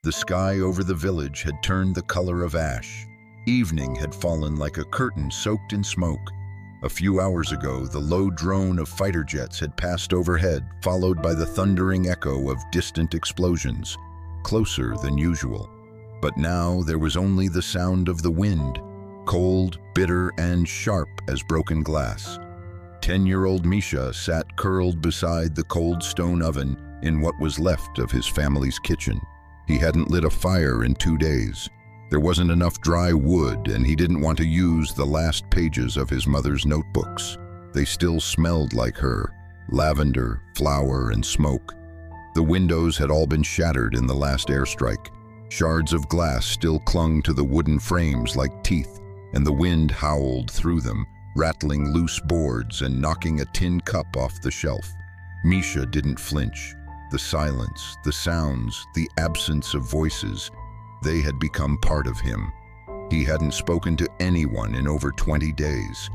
The sky over the village had turned the color of ash. Evening had fallen like a curtain soaked in smoke. A few hours ago, the low drone of fighter jets had passed overhead, followed by the thundering echo of distant explosions, closer than usual. But now there was only the sound of the wind, cold, bitter, and sharp as broken glass. 10-year-old Misha sat curled beside the cold stone oven in what was left of his family's kitchen. He hadn't lit a fire in 2 days. There wasn't enough dry wood, and he didn't want to use the last pages of his mother's notebooks. They still smelled like her, lavender, flour, and smoke. The windows had all been shattered in the last airstrike. Shards of glass still clung to the wooden frames like teeth, and the wind howled through them, rattling loose boards and knocking a tin cup off the shelf. Misha didn't flinch. The silence, the sounds, the absence of voices, they had become part of him. He hadn't spoken to anyone in over 20 days.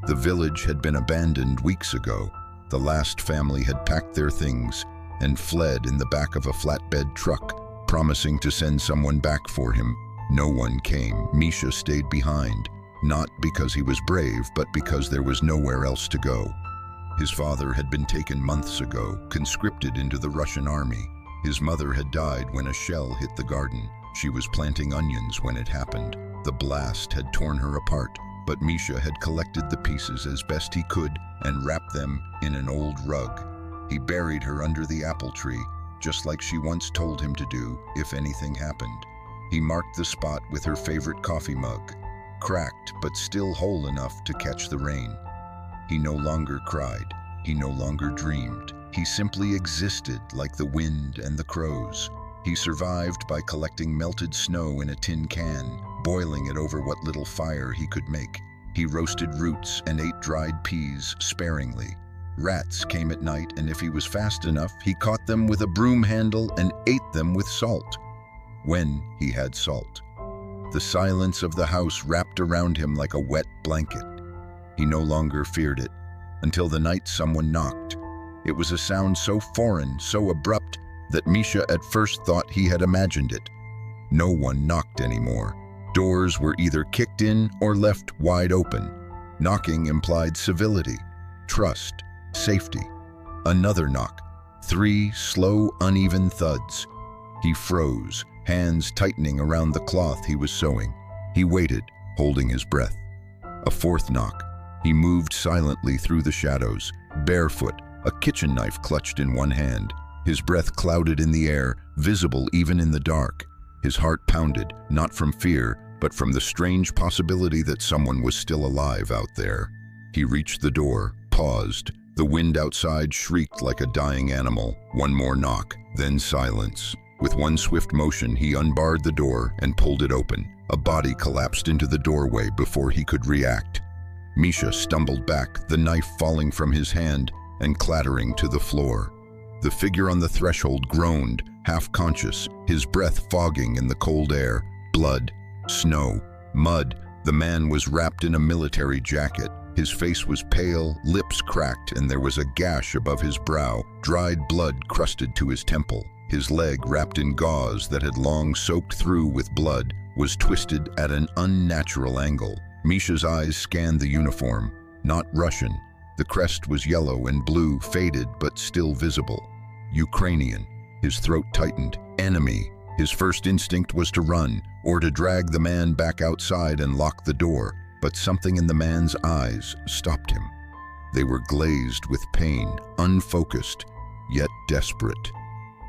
The village had been abandoned weeks ago. The last family had packed their things and fled in the back of a flatbed truck, promising to send someone back for him. No one came. Misha stayed behind, not because he was brave, but because there was nowhere else to go. His father had been taken months ago, conscripted into the Russian army. His mother had died when a shell hit the garden. She was planting onions when it happened. The blast had torn her apart, but Misha had collected the pieces as best he could and wrapped them in an old rug. He buried her under the apple tree, just like she once told him to do if anything happened. He marked the spot with her favorite coffee mug, cracked but still whole enough to catch the rain. He no longer cried. He no longer dreamed. He simply existed like the wind and the crows. He survived by collecting melted snow in a tin can, boiling it over what little fire he could make. He roasted roots and ate dried peas sparingly. Rats came at night, and if he was fast enough, he caught them with a broom handle and ate them with salt. When he had salt. The silence of the house wrapped around him like a wet blanket. He no longer feared it, until the night someone knocked. It was a sound so foreign, so abrupt, that Misha at first thought he had imagined it. No one knocked anymore. Doors were either kicked in or left wide open. Knocking implied civility, trust, safety. Another knock. 3 slow, uneven thuds. He froze, hands tightening around the cloth he was sewing. He waited, holding his breath. A 4th knock. He moved silently through the shadows, barefoot, a kitchen knife clutched in one hand. His breath clouded in the air, visible even in the dark. His heart pounded, not from fear, but from the strange possibility that someone was still alive out there. He reached the door, paused. The wind outside shrieked like a dying animal. One more knock, then silence. With one swift motion, he unbarred the door and pulled it open. A body collapsed into the doorway before he could react. Misha stumbled back, the knife falling from his hand and clattering to the floor. The figure on the threshold groaned, half-conscious, his breath fogging in the cold air. Blood, snow, mud. The man was wrapped in a military jacket. His face was pale, lips cracked, and there was a gash above his brow. Dried blood crusted to his temple. His leg, wrapped in gauze that had long soaked through with blood, was twisted at an unnatural angle. Misha's eyes scanned the uniform. Not Russian. The crest was yellow and blue, faded but still visible. Ukrainian. His throat tightened. Enemy. His first instinct was to run, or to drag the man back outside and lock the door, but something in the man's eyes stopped him. They were glazed with pain, unfocused, yet desperate.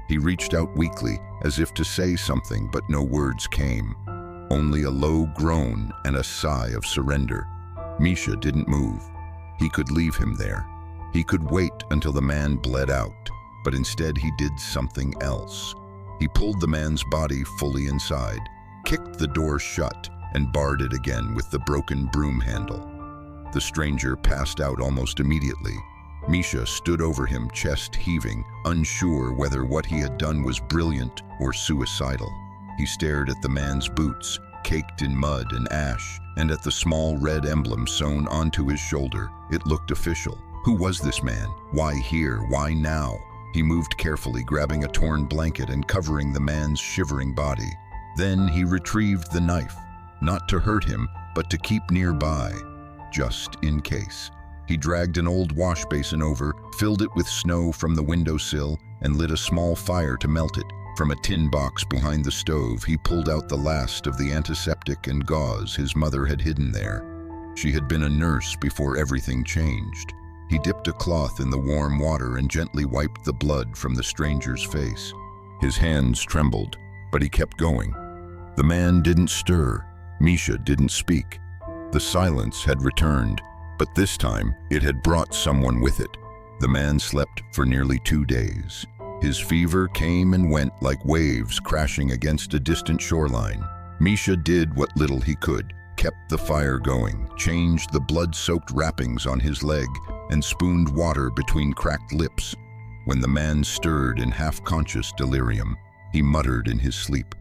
He reached out weakly, as if to say something, but no words came. Only a low groan and a sigh of surrender. Misha didn't move. He could leave him there. He could wait until the man bled out, but instead he did something else. He pulled the man's body fully inside, kicked the door shut, and barred it again with the broken broom handle. The stranger passed out almost immediately. Misha stood over him, chest heaving, unsure whether what he had done was brilliant or suicidal. He stared at the man's boots, caked in mud and ash, and at the small red emblem sewn onto his shoulder. It looked official. Who was this man? Why here? Why now? He moved carefully, grabbing a torn blanket and covering the man's shivering body. Then he retrieved the knife, not to hurt him, but to keep nearby, just in case. He dragged an old wash basin over, filled it with snow from the windowsill, and lit a small fire to melt it. From a tin box behind the stove, he pulled out the last of the antiseptic and gauze his mother had hidden there. She had been a nurse before everything changed. He dipped a cloth in the warm water and gently wiped the blood from the stranger's face. His hands trembled, but he kept going. The man didn't stir. Misha didn't speak. The silence had returned, but this time it had brought someone with it. The man slept for nearly 2 days. His fever came and went like waves crashing against a distant shoreline. Misha did what little he could, kept the fire going, changed the blood-soaked wrappings on his leg, and spooned water between cracked lips. When the man stirred in half-conscious delirium, he muttered in his sleep.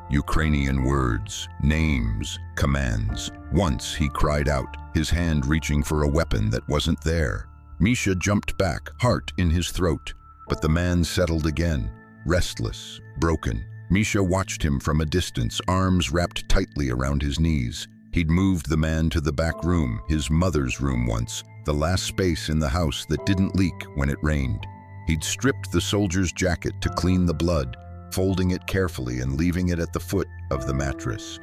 Ukrainian words, names, commands. Once he cried out, his hand reaching for a weapon that wasn't there. Misha jumped back, heart in his throat. But the man settled again, restless, broken. Misha watched him from a distance, arms wrapped tightly around his knees. He'd moved the man to the back room, his mother's room once, the last space in the house that didn't leak when it rained. He'd stripped the soldier's jacket to clean the blood, folding it carefully and leaving it at the foot of the mattress.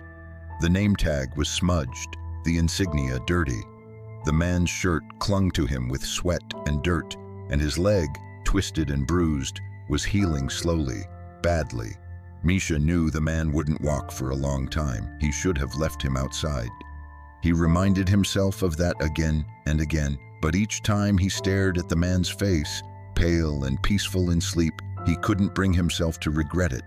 The name tag was smudged, the insignia dirty. The man's shirt clung to him with sweat and dirt, and his leg, twisted and bruised, was healing slowly, badly. Misha knew the man wouldn't walk for a long time. He should have left him outside. He reminded himself of that again and again, but each time he stared at the man's face, pale and peaceful in sleep, he couldn't bring himself to regret it.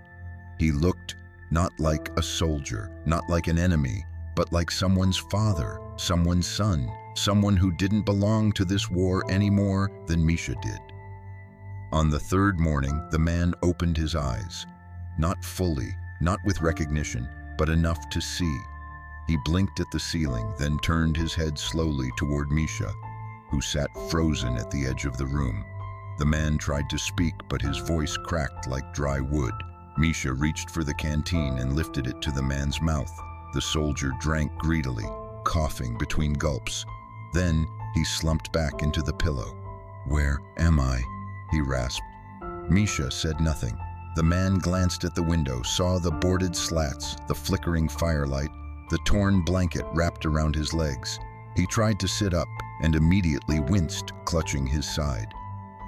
He looked not like a soldier, not like an enemy, but like someone's father, someone's son, someone who didn't belong to this war any more than Misha did. On the third morning, the man opened his eyes. Not fully, not with recognition, but enough to see. He blinked at the ceiling, then turned his head slowly toward Misha, who sat frozen at the edge of the room. The man tried to speak, but his voice cracked like dry wood. Misha reached for the canteen and lifted it to the man's mouth. The soldier drank greedily, coughing between gulps. Then he slumped back into the pillow. "Where am I?" he rasped. Misha said nothing. The man glanced at the window, saw the boarded slats, the flickering firelight, the torn blanket wrapped around his legs. He tried to sit up and immediately winced, clutching his side.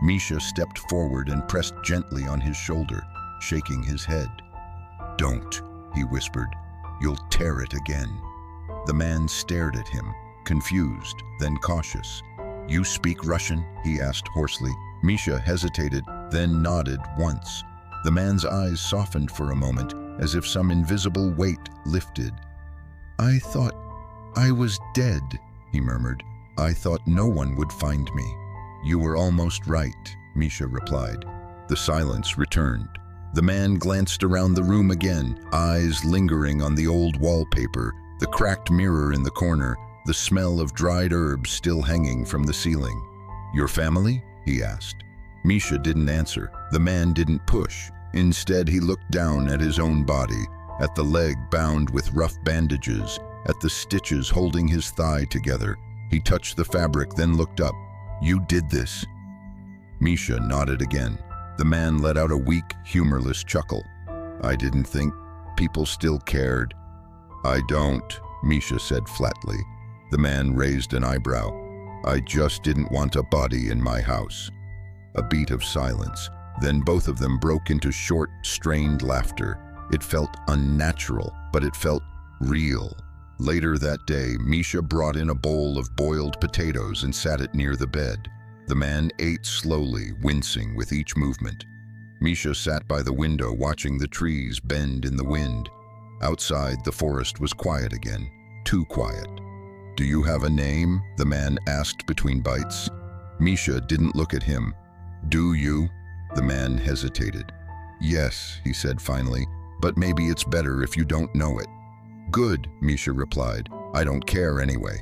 Misha stepped forward and pressed gently on his shoulder, shaking his head. "Don't," he whispered. "You'll tear it again." The man stared at him, confused, then cautious. "You speak Russian?" he asked hoarsely. Misha hesitated, then nodded once. The man's eyes softened for a moment, as if some invisible weight lifted. "I thought I was dead," he murmured. "I thought no one would find me." "You were almost right," Misha replied. The silence returned. The man glanced around the room again, eyes lingering on the old wallpaper, the cracked mirror in the corner, the smell of dried herbs still hanging from the ceiling. "Your family?" he asked. Misha didn't answer. The man didn't push. Instead, he looked down at his own body, at the leg bound with rough bandages, at the stitches holding his thigh together. He touched the fabric, then looked up. "You did this?" Misha nodded again. The man let out a weak, humorless chuckle. "I didn't think people still cared." "I don't," Misha said flatly. The man raised an eyebrow. "I just didn't want a body in my house." A beat of silence. Then both of them broke into short, strained laughter. It felt unnatural, but it felt real. Later that day, Misha brought in a bowl of boiled potatoes and sat it near the bed. The man ate slowly, wincing with each movement. Misha sat by the window watching the trees bend in the wind. Outside, the forest was quiet again, too quiet. "Do you have a name?" the man asked between bites. Misha didn't look at him. "Do you?" The man hesitated. "Yes," he said finally, "but maybe it's better if you don't know it." "Good," Misha replied. "I don't care anyway."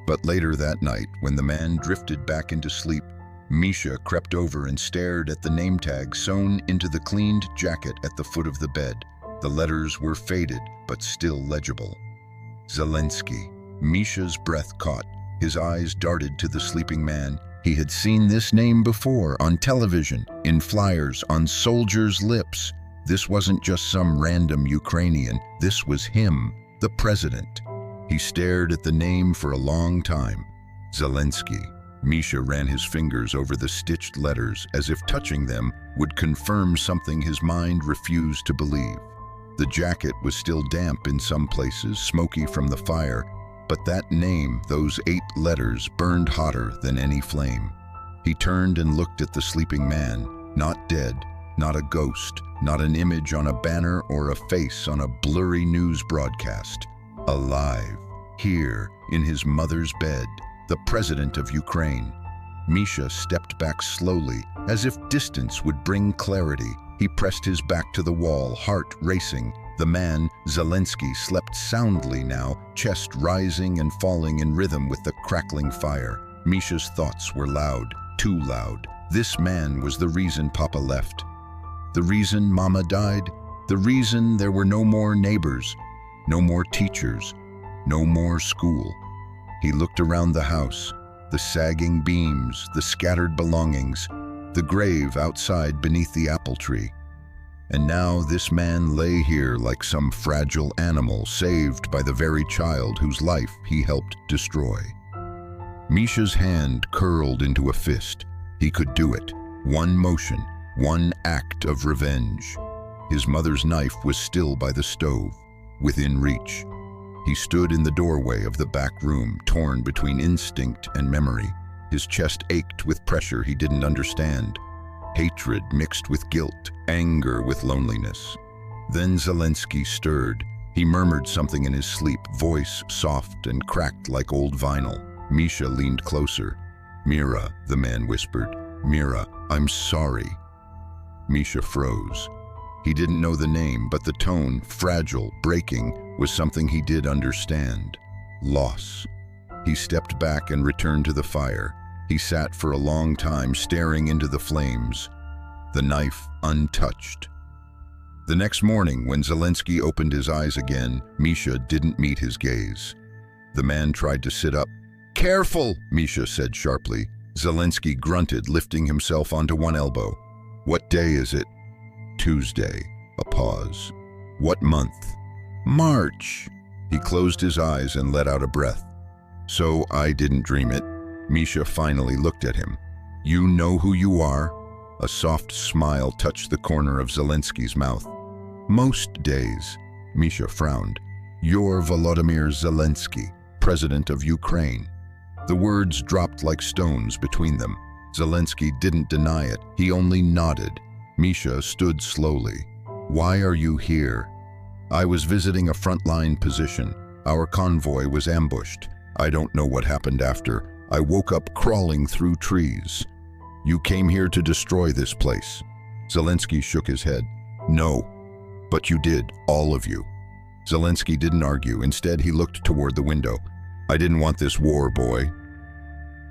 But later that night, when the man drifted back into sleep, Misha crept over and stared at the name tag sewn into the cleaned jacket at the foot of the bed. The letters were faded, but still legible. Zelensky. Misha's breath caught. His eyes darted to the sleeping man. He had seen this name before, on television, in flyers, on soldiers' lips. This wasn't just some random Ukrainian. This was him, the president. He stared at the name for a long time. Zelensky. Misha ran his fingers over the stitched letters as if touching them would confirm something his mind refused to believe. The jacket was still damp in some places, smoky from the fire, but that name, those 8 letters, burned hotter than any flame. He turned and looked at the sleeping man, not dead, not a ghost, not an image on a banner or a face on a blurry news broadcast. Alive, here, in his mother's bed, the president of Ukraine. Misha stepped back slowly, as if distance would bring clarity. He pressed his back to the wall, heart racing. The man, Zelensky, slept soundly now, chest rising and falling in rhythm with the crackling fire. Misha's thoughts were loud, too loud. This man was the reason Papa left. The reason Mama died. The reason there were no more neighbors, no more teachers, no more school. He looked around the house, the sagging beams, the scattered belongings, the grave outside beneath the apple tree. And now this man lay here like some fragile animal saved by the very child whose life he helped destroy. Misha's hand curled into a fist. He could do it. One motion, one act of revenge. His mother's knife was still by the stove, within reach. He stood in the doorway of the back room, torn between instinct and memory. His chest ached with pressure he didn't understand. Hatred mixed with guilt, anger with loneliness. Then Zelensky stirred. He murmured something in his sleep, voice soft and cracked like old vinyl. Misha leaned closer. "Mira," the man whispered. "Mira, I'm sorry." Misha froze. He didn't know the name, but the tone, fragile, breaking, was something he did understand. Loss. He stepped back and returned to the fire. He sat for a long time, staring into the flames, the knife untouched. The next morning, when Zelensky opened his eyes again, Misha didn't meet his gaze. The man tried to sit up. "Careful," Misha said sharply. Zelensky grunted, lifting himself onto one elbow. "What day is it?" "Tuesday." A pause. "What month?" "March." He closed his eyes and let out a breath. "So I didn't dream it." Misha finally looked at him. "You know who you are?" A soft smile touched the corner of Zelensky's mouth. "Most days." Misha frowned. "You're Volodymyr Zelensky, president of Ukraine." The words dropped like stones between them. Zelensky didn't deny it. He only nodded. Misha stood slowly. "Why are you here?" "I was visiting a frontline position. Our convoy was ambushed. I don't know what happened after. I woke up crawling through trees." "You came here to destroy this place." Zelensky shook his head. "No, but you did, all of you." Zelensky didn't argue. Instead, he looked toward the window. "I didn't want this war, boy."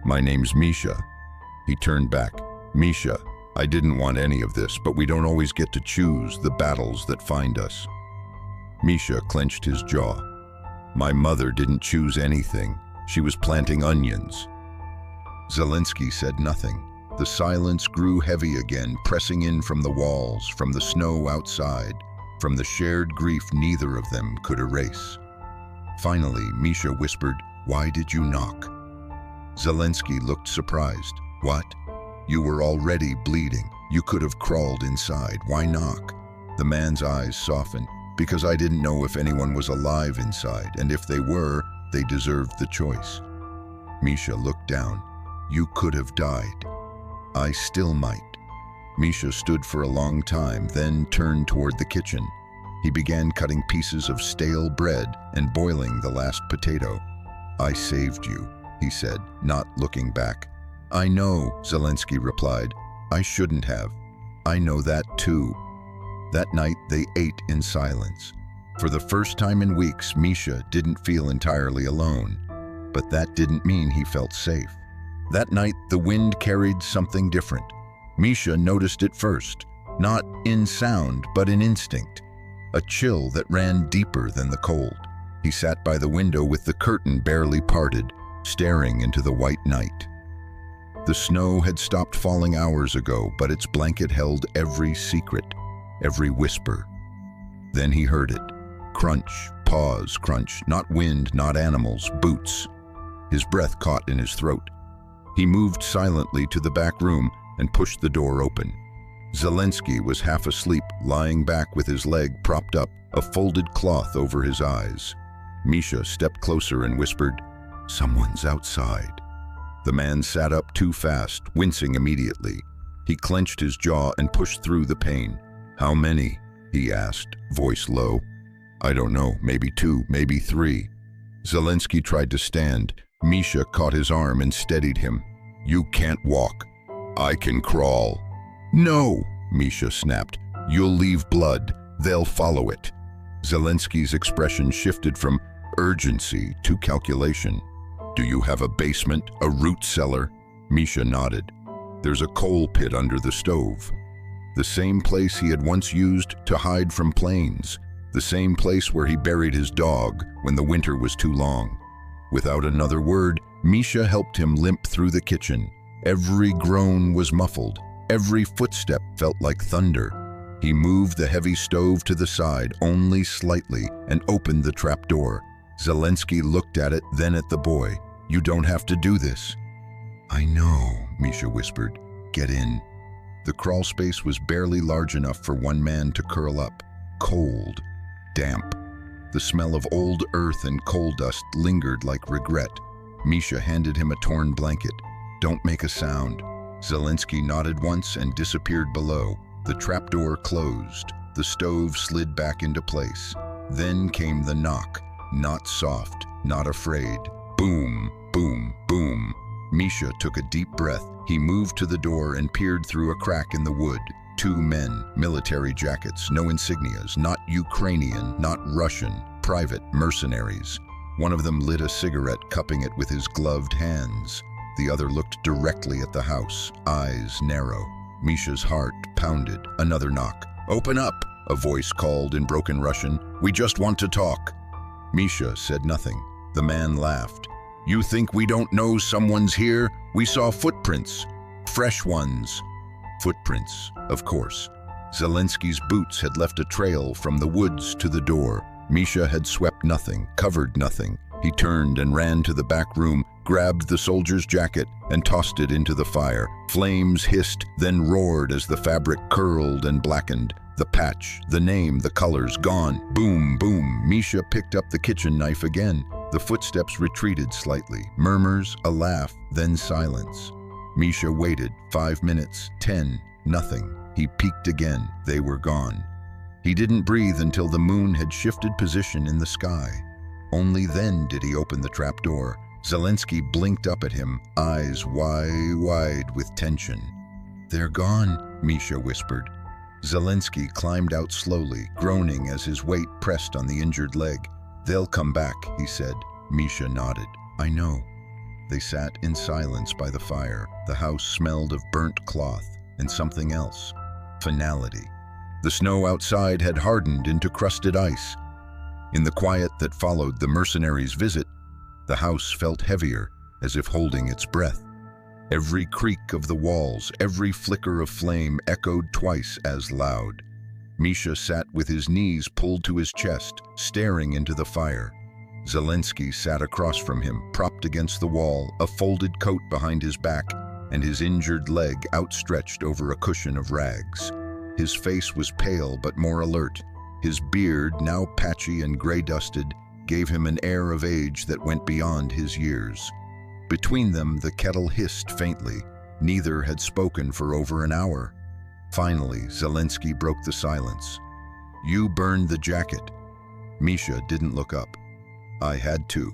"My name's Misha." He turned back. "Misha, I didn't want any of this, but we don't always get to choose the battles that find us." Misha clenched his jaw. "My mother didn't choose anything. She was planting onions." Zelensky said nothing. The silence grew heavy again, pressing in from the walls, from the snow outside, from the shared grief neither of them could erase. Finally, Misha whispered, "Why did you knock?" Zelensky looked surprised. "What? You were already bleeding. You could have crawled inside. Why knock?" The man's eyes softened. "Because I didn't know if anyone was alive inside, and if they were, they deserved the choice." Misha looked down. "You could have died. I still might." Misha stood for a long time, then turned toward the kitchen. He began cutting pieces of stale bread and boiling the last potato. "I saved you," he said, not looking back. "I know," Zelensky replied. "I shouldn't have. I know that too." That night, they ate in silence. For the first time in weeks, Misha didn't feel entirely alone. But that didn't mean he felt safe. That night, the wind carried something different. Misha noticed it first, not in sound, but in instinct. A chill that ran deeper than the cold. He sat by the window with the curtain barely parted, staring into the white night. The snow had stopped falling hours ago, but its blanket held every secret, every whisper. Then he heard it. Crunch, pause, crunch, not wind, not animals, boots. His breath caught in his throat. He moved silently to the back room and pushed the door open. Zelensky was half asleep, lying back with his leg propped up, a folded cloth over his eyes. Misha stepped closer and whispered, "Someone's outside." The man sat up too fast, wincing immediately. He clenched his jaw and pushed through the pain. "How many?" he asked, voice low. "I don't know, maybe 2, maybe 3. Zelensky tried to stand. Misha caught his arm and steadied him. "You can't walk. I can crawl." "No," Misha snapped. "You'll leave blood. They'll follow it." Zelensky's expression shifted from urgency to calculation. "Do you have a basement, a root cellar?" Misha nodded. "There's a coal pit under the stove. The same place he had once used to hide from planes. The same place where he buried his dog when the winter was too long." Without another word, Misha helped him limp through the kitchen. Every groan was muffled. Every footstep felt like thunder. He moved the heavy stove to the side, only slightly, and opened the trapdoor. Zelensky looked at it, then at the boy. "You don't have to do this." "I know," Misha whispered. "Get in." The crawl space was barely large enough for one man to curl up. Cold, damp. The smell of old earth and coal dust lingered like regret. Misha handed him a torn blanket. "Don't make a sound." Zelensky nodded once and disappeared below. The trapdoor closed. The stove slid back into place. Then came the knock. Not soft, not afraid. Boom, boom, boom. Misha took a deep breath. He moved to the door and peered through a crack in the wood. 2 men, military jackets, no insignias, not Ukrainian, not Russian, private mercenaries. One of them lit a cigarette, cupping it with his gloved hands. The other looked directly at the house, eyes narrow. Misha's heart pounded. Another knock. "Open up," a voice called in broken Russian. "We just want to talk." Misha said nothing. The man laughed. "You think we don't know someone's here? We saw footprints. Fresh ones." Footprints, of course. Zelensky's boots had left a trail from the woods to the door. Misha had swept nothing, covered nothing. He turned and ran to the back room, grabbed the soldier's jacket, and tossed it into the fire. Flames hissed, then roared as the fabric curled and blackened. The patch, the name, the colors, gone. Boom, boom. Misha picked up the kitchen knife again. The footsteps retreated slightly. Murmurs, a laugh, then silence. Misha waited. 5 minutes, 10, nothing. He peeked again. They were gone. He didn't breathe until the moon had shifted position in the sky. Only then did he open the trapdoor. Zelensky blinked up at him, eyes wide with tension. "They're gone," Misha whispered. Zelensky climbed out slowly, groaning as his weight pressed on the injured leg. "They'll come back," he said. Misha nodded. "I know." They sat in silence by the fire. The house smelled of burnt cloth and something else. Finality. The snow outside had hardened into crusted ice. In the quiet that followed the mercenaries' visit, the house felt heavier, as if holding its breath. Every creak of the walls, every flicker of flame echoed twice as loud. Misha sat with his knees pulled to his chest, staring into the fire. Zelensky sat across from him, propped against the wall, a folded coat behind his back, and his injured leg outstretched over a cushion of rags. His face was pale but more alert. His beard, now patchy and gray-dusted, gave him an air of age that went beyond his years. Between them, the kettle hissed faintly. Neither had spoken for over an hour. Finally, Zelensky broke the silence. "You burned the jacket." Misha didn't look up. "I had to."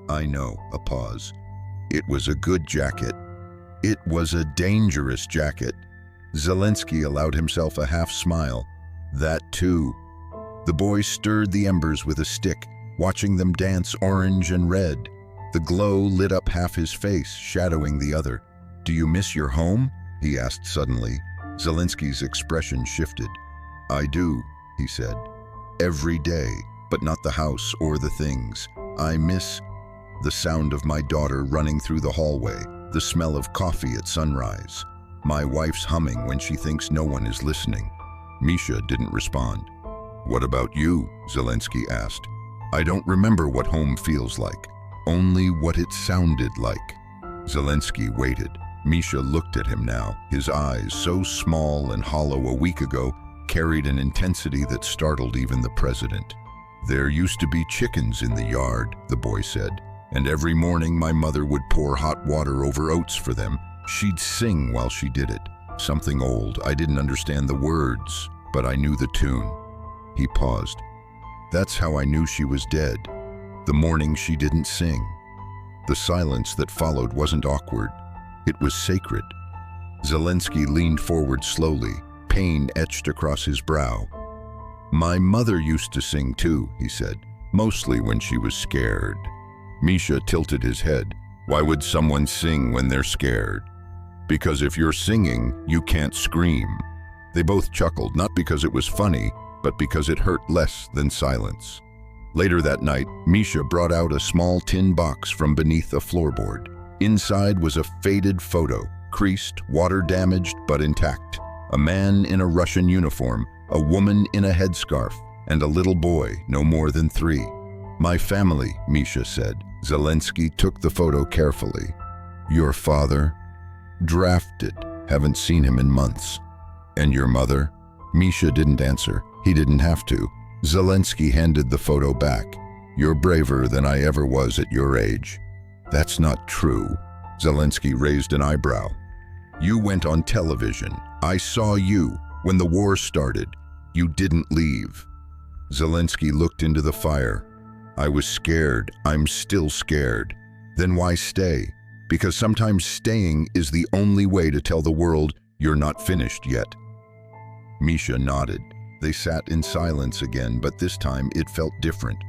"I know," a pause. "It was a good jacket." "It was a dangerous jacket." Zelensky allowed himself a half-smile. "That too." The boy stirred the embers with a stick, watching them dance orange and red. The glow lit up half his face, shadowing the other. "Do you miss your home?" he asked suddenly. Zelensky's expression shifted. "I do," he said. "Every day, but not the house or the things. I miss the sound of my daughter running through the hallway, the smell of coffee at sunrise, my wife's humming when she thinks no one is listening." Misha didn't respond. "What about you?" Zelensky asked. "I don't remember what home feels like, only what it sounded like." Zelensky waited. Misha looked at him now. His eyes, so small and hollow a week ago, carried an intensity that startled even the president. "There used to be chickens in the yard," the boy said, "and every morning my mother would pour hot water over oats for them. She'd sing while she did it. Something old. I didn't understand the words, but I knew the tune." He paused. "That's how I knew she was dead. The morning she didn't sing." The silence that followed wasn't awkward. It was sacred. Zelensky leaned forward slowly, pain etched across his brow. "My mother used to sing too," he said, "mostly when she was scared." Misha tilted his head. "Why would someone sing when they're scared?" "Because if you're singing, you can't scream." They both chuckled, not because it was funny, but because it hurt less than silence. Later that night, Misha brought out a small tin box from beneath a floorboard. Inside was a faded photo, creased, water-damaged, but intact. A man in a Russian uniform, a woman in a headscarf, and a little boy, no more than 3. "My family," Misha said. Zelensky took the photo carefully. "Your father?" "Drafted. Haven't seen him in months." "And your mother?" Misha didn't answer. He didn't have to. Zelensky handed the photo back. "You're braver than I ever was at your age." "That's not true." Zelensky raised an eyebrow. "You went on television. I saw you. When the war started, you didn't leave." Zelensky looked into the fire. "I was scared. I'm still scared." "Then why stay?" "Because sometimes staying is the only way to tell the world you're not finished yet." Misha nodded. They sat in silence again, but this time it felt different.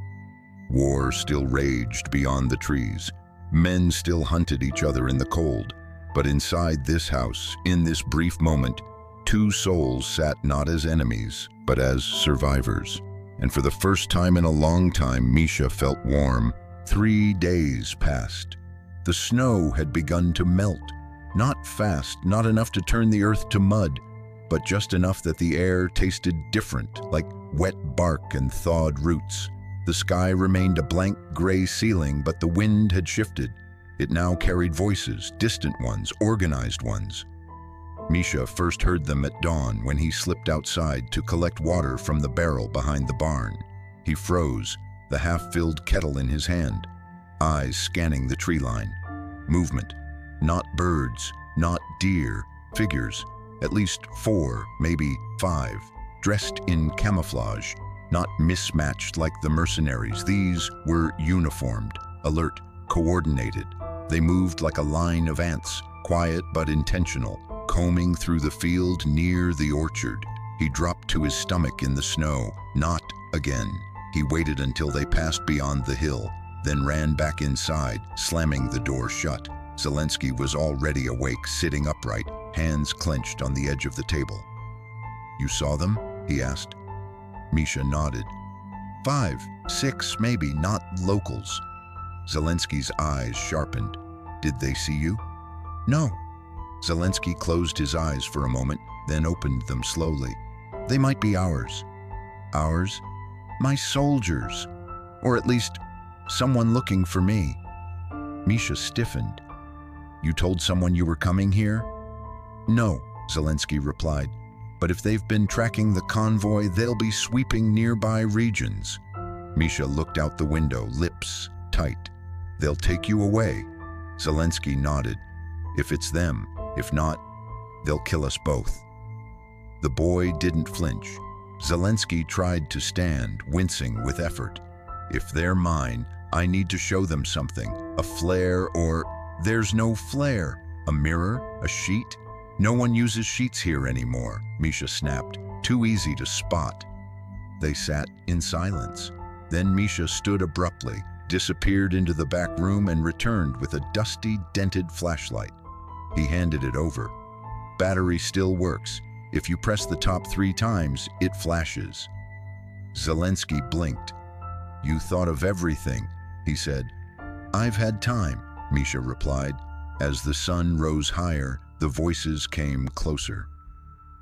War still raged beyond the trees. Men still hunted each other in the cold. But inside this house, in this brief moment, 2 souls sat not as enemies, but as survivors. And for the first time in a long time, Misha felt warm. 3 days passed. The snow had begun to melt. Not fast, not enough to turn the earth to mud, but just enough that the air tasted different, like wet bark and thawed roots. The sky remained a blank gray ceiling, but the wind had shifted. It now carried voices, distant ones, organized ones. Misha first heard them at dawn when he slipped outside to collect water from the barrel behind the barn. He froze, the half-filled kettle in his hand, eyes scanning the tree line. Movement. Not birds, not deer, figures. At least 4, maybe 5, dressed in camouflage, not mismatched like the mercenaries. These were uniformed, alert, coordinated. They moved like a line of ants, quiet but intentional, combing through the field near the orchard. He dropped to his stomach in the snow. Not again. He waited until they passed beyond the hill, then ran back inside, slamming the door shut. Zelensky was already awake, sitting upright, hands clenched on the edge of the table. "You saw them?" he asked. Misha nodded. 5, 6, maybe, not locals. Zelensky's eyes sharpened. "Did they see you?" "No." Zelensky closed his eyes for a moment, then opened them slowly. "They might be ours." "Ours?" "My soldiers. Or at least, someone looking for me." Misha stiffened. "You told someone you were coming here?" "No," Zelensky replied. "But if they've been tracking the convoy, they'll be sweeping nearby regions." Misha looked out the window, lips tight. "They'll take you away." Zelensky nodded. "If it's them. If not, they'll kill us both." The boy didn't flinch. Zelensky tried to stand, wincing with effort. "If they're mine, I need to show them something. A flare or..." "There's no flare." "A mirror? A sheet?" "No one uses sheets here anymore," Misha snapped. "Too easy to spot." They sat in silence. Then Misha stood abruptly, disappeared into the back room and returned with a dusty, dented flashlight. He handed it over. "Battery still works. If you press the top 3 times, it flashes." Zelensky blinked. "You thought of everything," he said. "I've had time," Misha replied. As the sun rose higher, the voices came closer.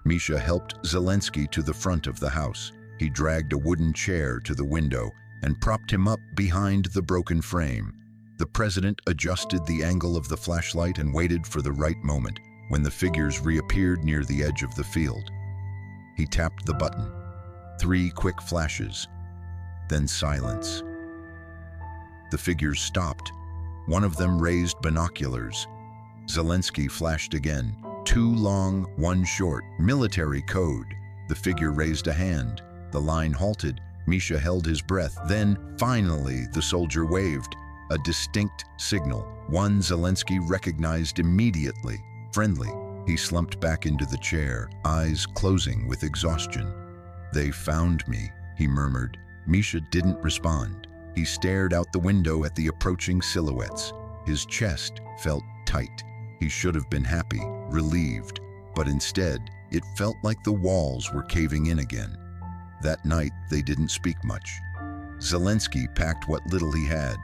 Misha helped Zelensky to the front of the house. He dragged a wooden chair to the window and propped him up behind the broken frame. The president adjusted the angle of the flashlight and waited for the right moment, when the figures reappeared near the edge of the field. He tapped the button. 3 quick flashes, then silence. The figures stopped. One of them raised binoculars. Zelensky flashed again. 2 long, 1 short. Military code. The figure raised a hand. The line halted. Misha held his breath. Then, finally, the soldier waved. A distinct signal. One Zelensky recognized immediately. Friendly. He slumped back into the chair, eyes closing with exhaustion. "They found me," he murmured. Misha didn't respond. He stared out the window at the approaching silhouettes. His chest felt tight. He should have been happy, relieved, but instead, it felt like the walls were caving in again. That night, they didn't speak much. Zelensky packed what little he had.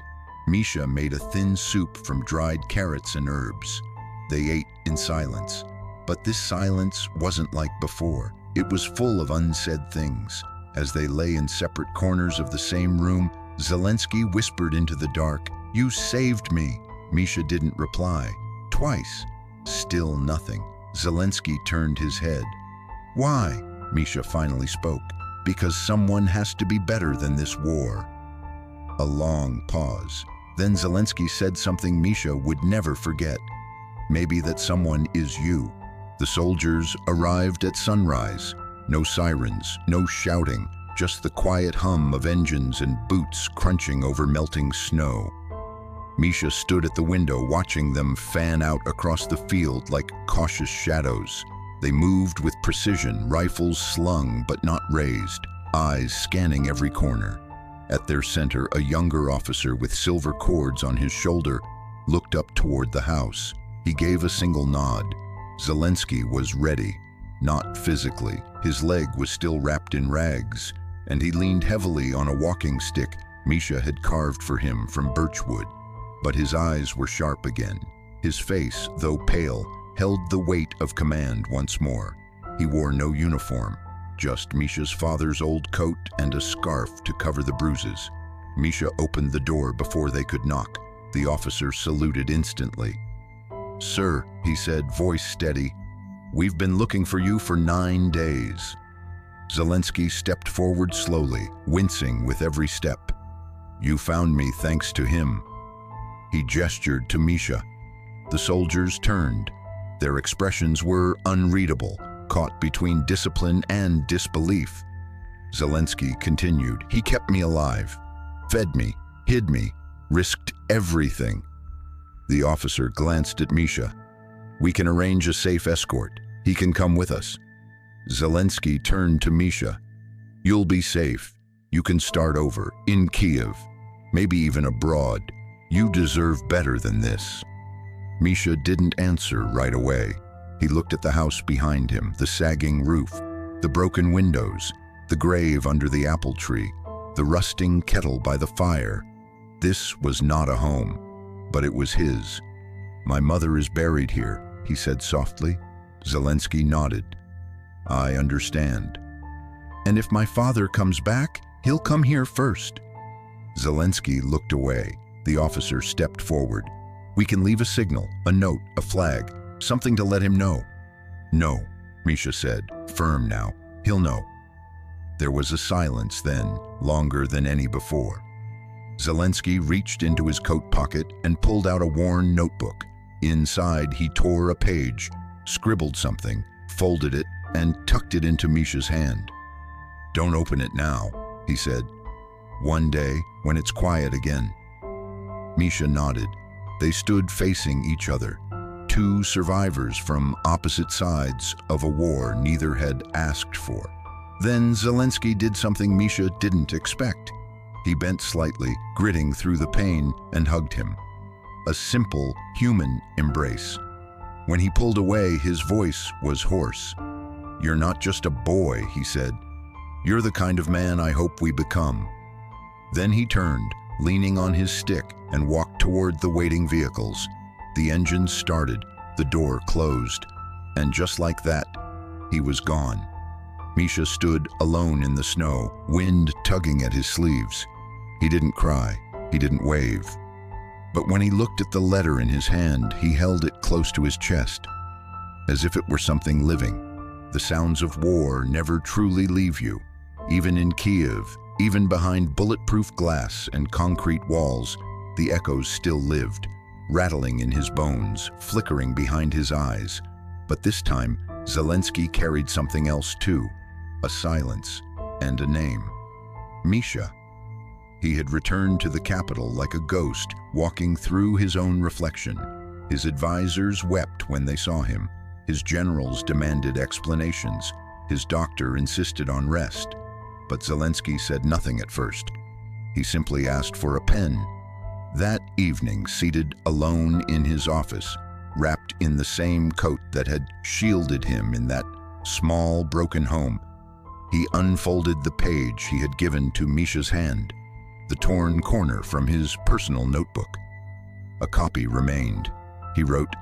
Misha made a thin soup from dried carrots and herbs. They ate in silence. But this silence wasn't like before. It was full of unsaid things. As they lay in separate corners of the same room, Zelensky whispered into the dark, "You saved me." Misha didn't reply. Twice. Still nothing. Zelensky turned his head. "Why?" Misha finally spoke. "Because someone has to be better than this war." A long pause. Then Zelensky said something Misha would never forget. "Maybe that someone is you." The soldiers arrived at sunrise. No sirens, no shouting, just the quiet hum of engines and boots crunching over melting snow. Misha stood at the window watching them fan out across the field like cautious shadows. They moved with precision, rifles slung but not raised, eyes scanning every corner. At their center, a younger officer with silver cords on his shoulder looked up toward the house. He gave a single nod. Zelensky was ready, not physically. His leg was still wrapped in rags, and he leaned heavily on a walking stick Misha had carved for him from birchwood. But his eyes were sharp again. His face, though pale, held the weight of command once more. He wore no uniform, just Misha's father's old coat and a scarf to cover the bruises. Misha opened the door before they could knock. The officer saluted instantly. "Sir," he said, voice steady, "we've been looking for you for 9 days." Zelensky stepped forward slowly, wincing with every step. "You found me thanks to him." He gestured to Misha. The soldiers turned. Their expressions were unreadable, caught between discipline and disbelief. Zelensky continued, "He kept me alive, fed me, hid me, risked everything." The officer glanced at Misha. "We can arrange a safe escort. He can come with us." Zelensky turned to Misha. "You'll be safe. You can start over, in Kiev, maybe even abroad. You deserve better than this." Misha didn't answer right away. He looked at the house behind him, the sagging roof, the broken windows, the grave under the apple tree, the rusting kettle by the fire. This was not a home, but it was his. "My mother is buried here," he said softly. Zelensky nodded. "I understand." "And if my father comes back, he'll come here first." Zelensky looked away. The officer stepped forward. "We can leave a signal, a note, a flag, something to let him know." "No," Misha said, firm now. "He'll know." There was a silence then, longer than any before. Zelensky reached into his coat pocket and pulled out a worn notebook. Inside, he tore a page, scribbled something, folded it, and tucked it into Misha's hand. "Don't open it now," he said. "One day, when it's quiet again." Misha nodded. They stood facing each other, 2 survivors from opposite sides of a war neither had asked for. Then Zelensky did something Misha didn't expect. He bent slightly, gritting through the pain, and hugged him. A simple, human embrace. When he pulled away, his voice was hoarse. "You're not just a boy," he said. "You're the kind of man I hope we become." Then he turned, leaning on his stick, and walked toward the waiting vehicles. The engines started, the door closed, and just like that, he was gone. Misha stood alone in the snow, wind tugging at his sleeves. He didn't cry, he didn't wave. But when he looked at the letter in his hand, he held it close to his chest, as if it were something living. The sounds of war never truly leave you. Even in Kiev, even behind bulletproof glass and concrete walls, the echoes still lived, rattling in his bones, flickering behind his eyes. But this time, Zelensky carried something else too, a silence and a name. Misha. He had returned to the capital like a ghost, walking through his own reflection. His advisors wept when they saw him. His generals demanded explanations. His doctor insisted on rest. But Zelensky said nothing at first. He simply asked for a pen. That evening, seated alone in his office, wrapped in the same coat that had shielded him in that small, broken home, he unfolded the page he had given to Misha's hand, the torn corner from his personal notebook. A copy remained. He wrote,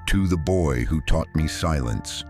"To the boy who taught me silence,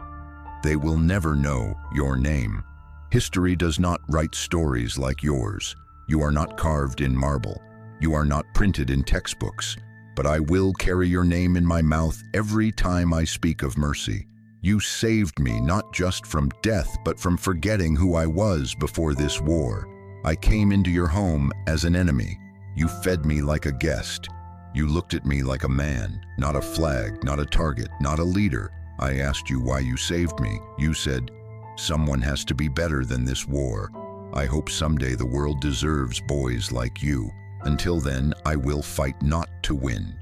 they will never know your name. History does not write stories like yours. You are not carved in marble. You are not printed in textbooks. But I will carry your name in my mouth every time I speak of mercy. You saved me not just from death, but from forgetting who I was before this war. I came into your home as an enemy. You fed me like a guest. You looked at me like a man, not a flag, not a target, not a leader. I asked you why you saved me. You said, 'Someone has to be better than this war. I hope someday the world deserves boys like you. Until then, I will fight not to win,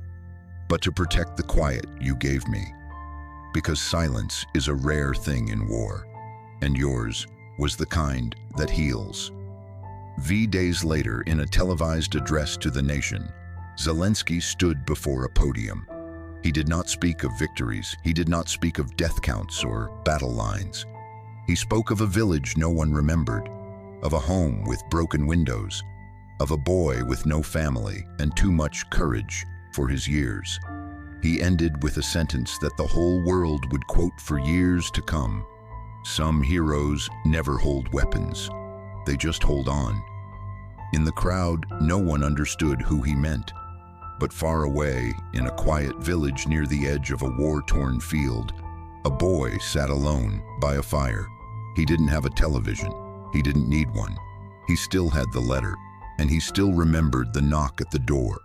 but to protect the quiet you gave me. Because silence is a rare thing in war, and yours was the kind that heals.'" Days later, in a televised address to the nation, Zelensky stood before a podium. He did not speak of victories. He did not speak of death counts or battle lines. He spoke of a village no one remembered, of a home with broken windows, of a boy with no family and too much courage for his years. He ended with a sentence that the whole world would quote for years to come. "Some heroes never hold weapons. They just hold on." In the crowd, no one understood who he meant. But far away, in a quiet village near the edge of a war-torn field, a boy sat alone by a fire. He didn't have a television. He didn't need one. He still had the letter, and he still remembered the knock at the door.